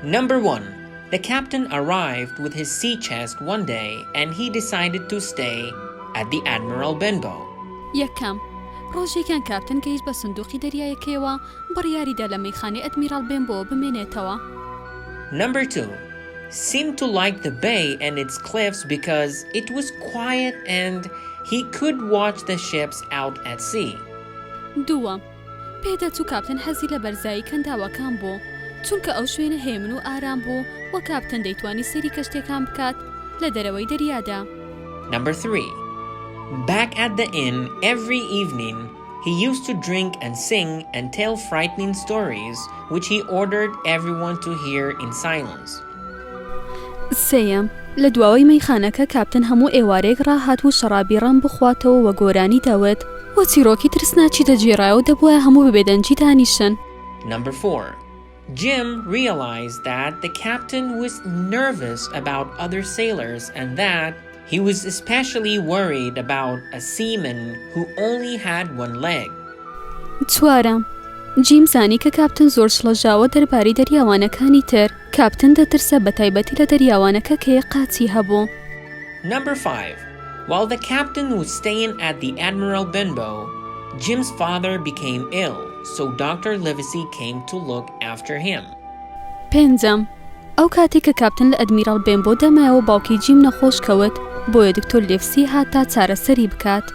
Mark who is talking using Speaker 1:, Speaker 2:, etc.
Speaker 1: Number 1. The captain arrived with his sea chest one day and he decided to stay at the Admiral Benbow.
Speaker 2: یەکەم ڕۆژێکیان کاپتن گەیشت بە سندوقی دەریایەکەوە بڕیاریدا لە مەیخانەی ئەدمیرال بێنبۆ بمێنێتەوە.
Speaker 1: Number 2. Seemed to like the bay and its cliffs because it was quiet and he could watch the ships out at sea.
Speaker 2: دووەم پێدەچوو کاپتن حەزی لە بەرزایی کەنداوەکان بوو چونکە ئەو شوێنە هێمن و ئارام بوو و کاپتن دەیتوانی سەیری کەشتێکان بکات لە دەرەوەی دەریادا.
Speaker 1: Number 3. Back at the inn every evening, he used to drink and sing and tell frightening stories, which he ordered everyone to hear in silence.
Speaker 2: سێیەم لە دواوەی مەیخانەکە کاپتن هەموو ئێوارێک ڕاهات و شەڕابی ڕەم بخواتەوە وە گۆرانی دەوت وە چیرۆکی ترسناکی دەگێڕایەوە دەبووە هەموو بەبێدەنجی دانیشن.
Speaker 1: Number 4. Jim realized that the captain was nervous about other sailors and that he was especially worried about a seaman who only had one leg.
Speaker 2: چوارەم جیم زانی کە کاپتن زۆر شڵەژاوە دەربارەی دەریاوانەکانی تر. کاپتن دەترسە بەتایبەتی لە دەریاوانەکە کە یەک قاچی هەبوو.
Speaker 1: Number 5. While the captain was staying at the Admiral Benbow, Jim's father became ill, so Dr. Livesey came to look after him.
Speaker 2: پێنجەم ئەو کاتێک کە کاپتن لە ئەدمیرال بێنبۆ دەمایەوە باوکی جیم نەخۆش کەوت بۆیە دکتۆر لیڤسی هات تا چارەسەری بکات.